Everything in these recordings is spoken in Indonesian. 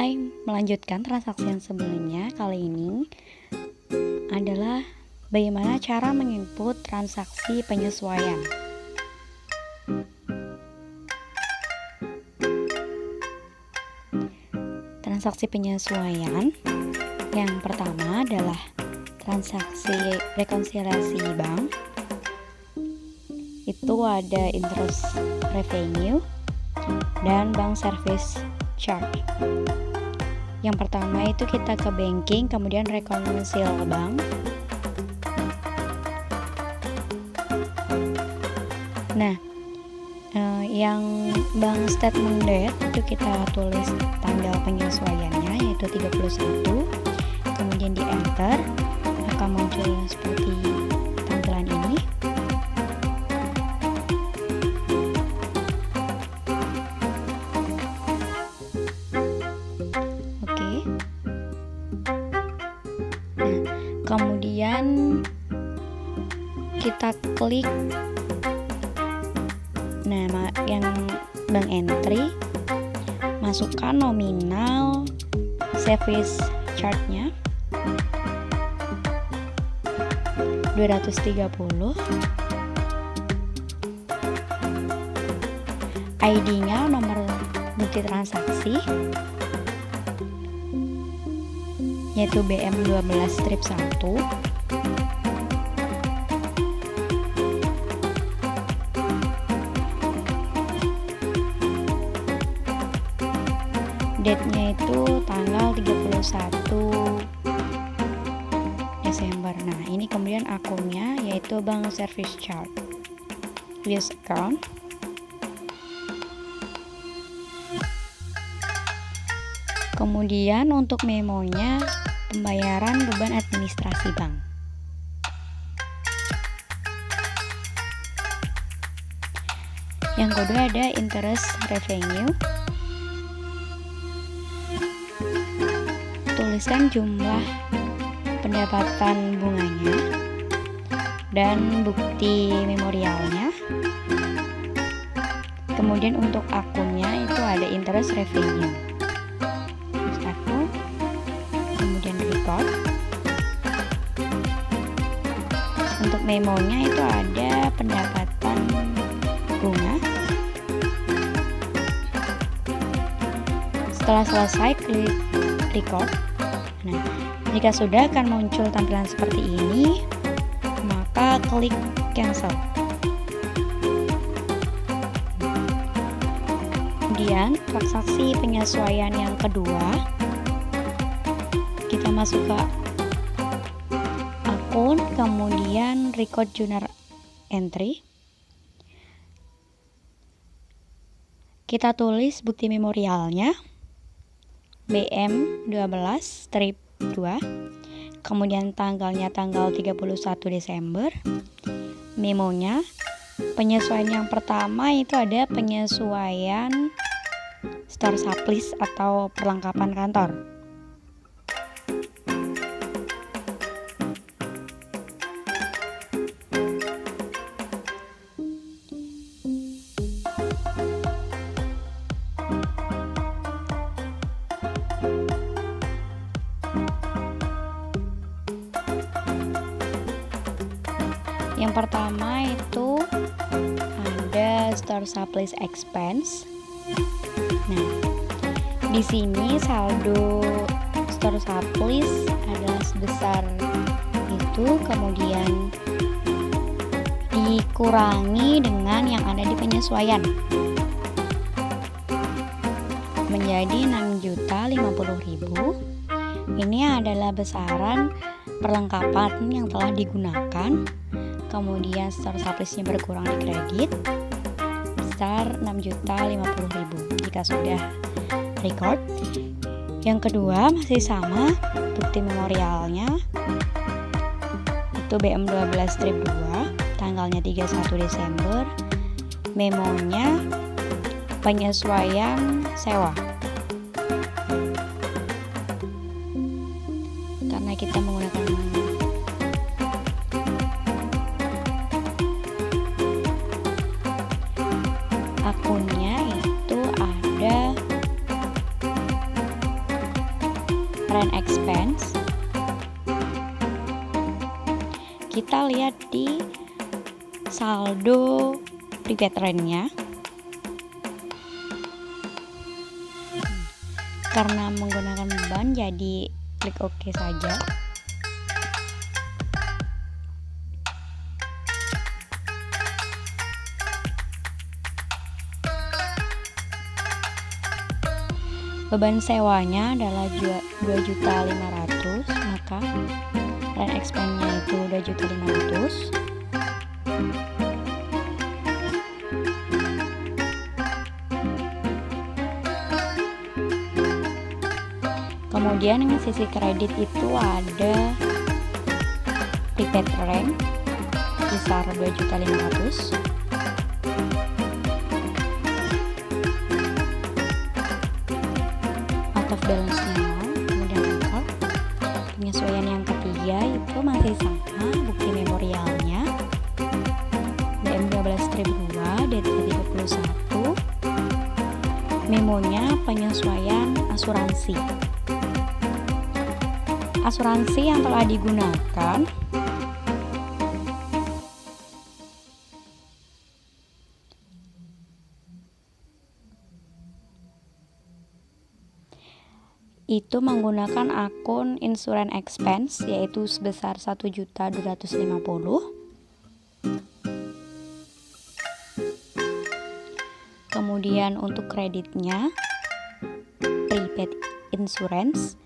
mulai melanjutkan transaksi yang sebelumnya. Kali ini adalah bagaimana cara menginput transaksi penyesuaian. Transaksi penyesuaian yang pertama adalah transaksi rekonsiliasi bank. Itu ada interest revenue dan bank service charge. Yang pertama itu kita ke banking, kemudian rekonsil bank. Nah, yang bank statement date itu kita tulis tanggal penyesuaiannya yaitu 31, kemudian di enter akan muncul seperti tampilan ini. Oke. Nah, kemudian kita klik nama yang bank entry, masukkan nominal service charge-nya 230, ID-nya nomor bukti transaksi yaitu BM12-1, date-nya itu tanggal 31 Desember. Nah, ini kemudian akunnya yaitu bank service charge, use account. Kemudian untuk memonya pembayaran beban administrasi bank. Yang kedua ada interest revenue. Tuliskan jumlah pendapatan bunganya dan bukti memorialnya. Kemudian untuk akunnya itu ada interest revenue. Akun, kemudian record. Untuk memonya itu ada pendapatan bunga. Setelah selesai klik record. Nah, jika sudah akan muncul tampilan seperti ini, maka klik cancel. Kemudian transaksi penyesuaian yang kedua, kita masuk ke akun, kemudian record journal entry. Kita tulis bukti memorialnya BM12-2, kemudian tanggalnya tanggal 31 Desember. Memonya penyesuaian yang pertama itu ada penyesuaian store supply atau perlengkapan kantor. Yang pertama itu ada store supplies expense. Nah, di sini saldo store supplies adalah sebesar itu, kemudian dikurangi dengan yang ada di penyesuaian menjadi 6.050.000. Ini adalah besaran perlengkapan yang telah digunakan. Kemudian store supplies-nya berkurang di kredit besar 6.050.000 jika sudah record. Yang kedua masih sama, bukti memorialnya itu BM12-2, tanggalnya 31 Desember. Memonya penyesuaian sewa, karena kita menggunakan akunnya itu ada rent expense, kita lihat di saldo prepaid rent-nya. Karena menggunakan beban, jadi klik OK saja. Beban sewanya adalah 2.500.000, maka rent expense-nya itu 2.500.000. Kemudian yang sisi kredit itu ada prepaid rent besar 2.500.000. Out of balance-nya 0, kemudian total. Penyesuaian yang ketiga itu masih sama, bukti memorialnya BM12 strip 2 DT31. Memonya penyesuaian asuransi. Asuransi yang telah digunakan itu menggunakan akun insurance expense, yaitu sebesar 1.250.000. Kemudian untuk kreditnya prepaid insurance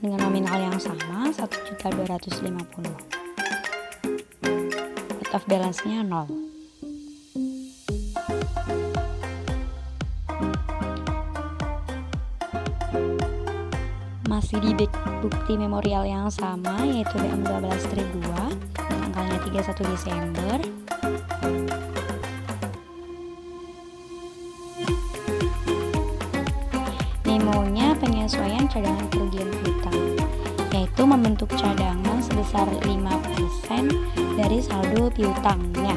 dengan nominal yang sama 1.250.000. Out of balance-nya 0. Masih di bukti memorial yang sama, yaitu BM12 strip 2, tanggalnya 31 Desember. Memonya penyesuaian cadangan kerugian piutang, yaitu membentuk cadangan sebesar 5% dari saldo piutangnya.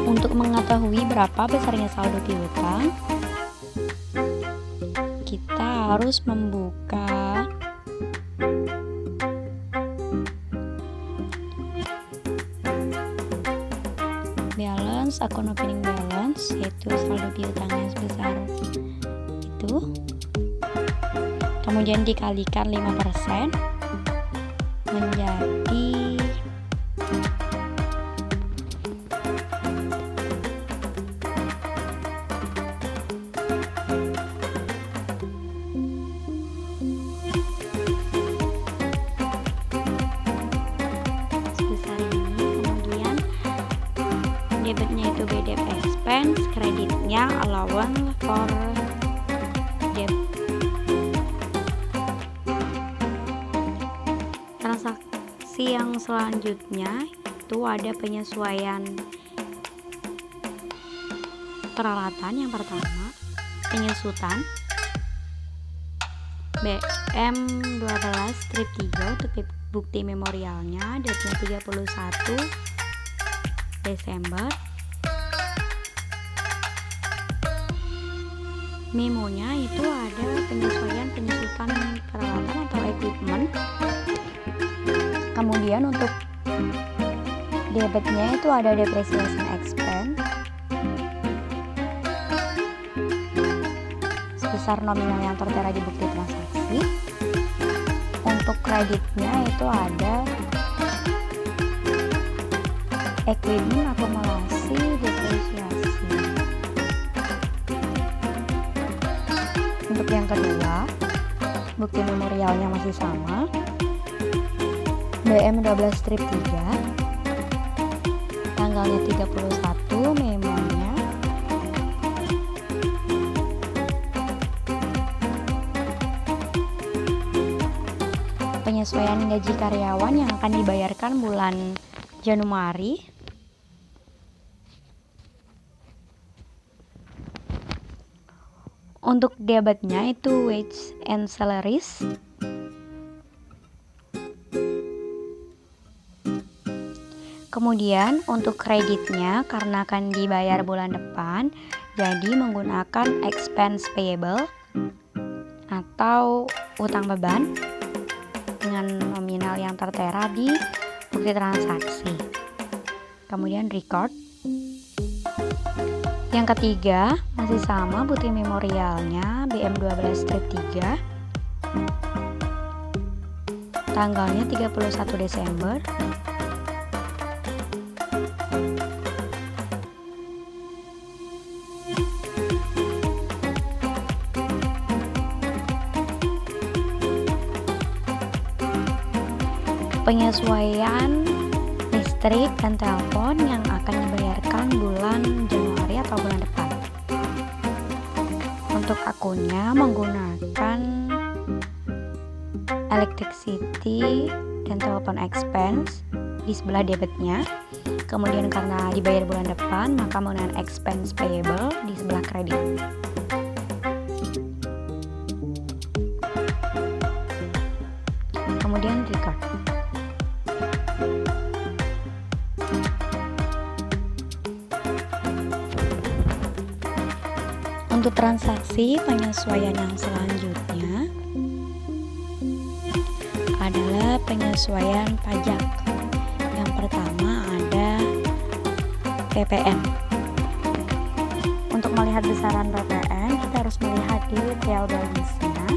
Untuk mengetahui berapa besarnya saldo piutang, kita harus membuka balance, akun opening balance, yaitu saldo piutangnya sebesar itu, kemudian dikalikan 5% menjadi debitnya itu BDP expense, kreditnya allowance for debt. Transaksi yang selanjutnya itu ada penyesuaian peralatan. Yang pertama, penyusutan BM12 strip 3 untuk bukti memorialnya, date-nya 31 Desember. Memonya itu ada penyesuaian penyusutan peralatan atau equipment. Kemudian untuk debitnya itu ada depreciation expense sebesar nominal yang tertera di bukti transaksi. Untuk kreditnya itu ada equipment akumulasi depresiasi. Untuk yang kedua, bukti memorialnya masih sama, BM12 strip 3, tanggalnya 31, memonya penyesuaian gaji karyawan yang akan dibayarkan bulan Januari. Untuk debitnya itu wage and salaries. Kemudian untuk kreditnya karena akan dibayar bulan depan, jadi menggunakan expense payable atau utang beban dengan nominal yang tertera di bukti transaksi. Kemudian record. Yang ketiga masih sama, bukti memorialnya BM12 strip 3. Tanggalnya 31 Desember. Penyesuaian listrik dan telepon yang akan dibayarkan bulan Januari atau bulan depan. Untuk akunnya menggunakan electricity dan telepon expense di sebelah debitnya. Kemudian karena dibayar bulan depan, maka menggunakan expense payable di sebelah kredit. Kemudian record. Untuk transaksi penyesuaian yang selanjutnya adalah penyesuaian pajak. Yang pertama ada PPN. Untuk melihat besaran PPN, kita harus melihat di trial balance-nya.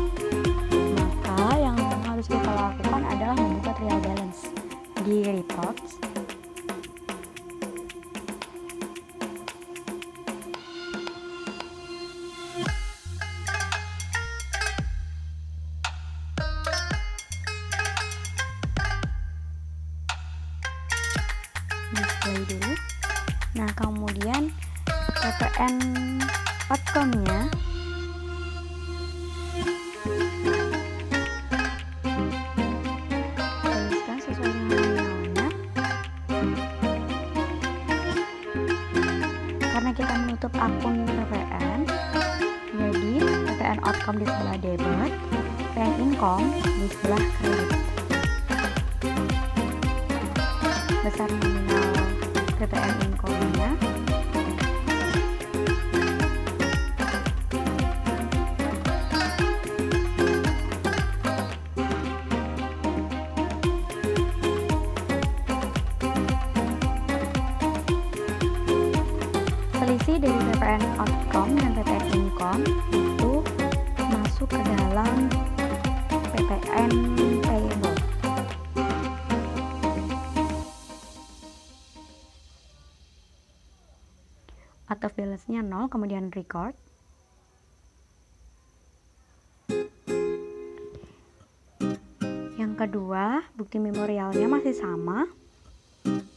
Maka yang harus kita lakukan adalah membuka trial balance di reports. Display dulu. Nah, kemudian PPN outcome-nya tuliskan sesuai dengan nominalnya. Karena kita menutup akun PPN, jadi PPN outcome di sebelah debit, PPN income di sebelah kredit. Besar nominal PPN income-nya selisih dari PPN outcome dan PPN income itu masuk ke dalam PPN payable. Out of balance-nya 0, kemudian record. Yang kedua, bukti memorialnya masih sama,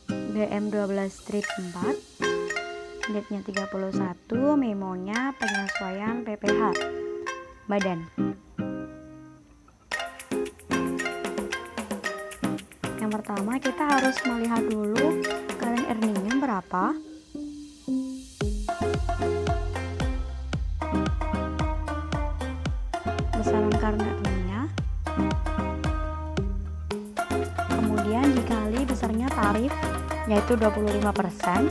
BM12 strip 4, date-nya 31, memonya penyesuaian PPH badan. Yang pertama, kita harus melihat dulu current earning-nya berapa. Besaran current earning-nya, kemudian dikali besarnya tarif, yaitu 25%.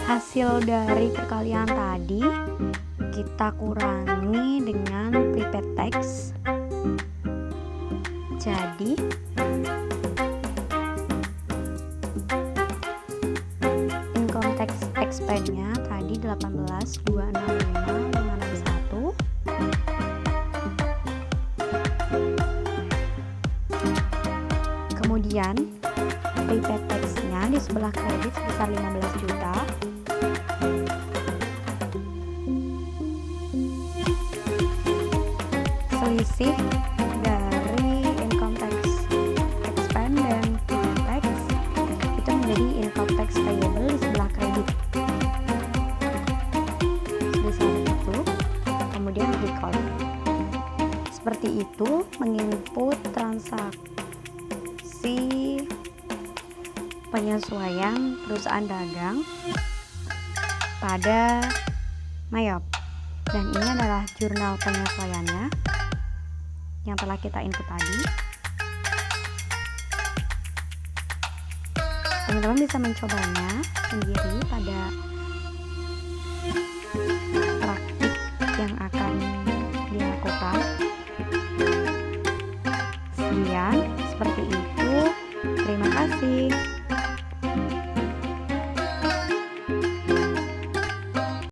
Hasil dari perkalian tadi kita kurangi dengan prepaid tax. Jadi income tax expense-nya tadi 18.265.561. Kemudian prepaid tax-nya di sebelah kredit sebesar 15 juta. Selisih dari income tax expense dan prepaid tax itu menjadi income tax payable di sebelah kredit. Sebesar itu, kemudian record. Seperti itu menginput transaksi penyesuaian perusahaan dagang pada Mayop. Dan ini adalah jurnal penyesuaiannya yang telah kita input tadi. Teman-teman bisa mencobanya sendiri pada praktik yang akan dilakukan. Sekian, seperti itu. Terima kasih.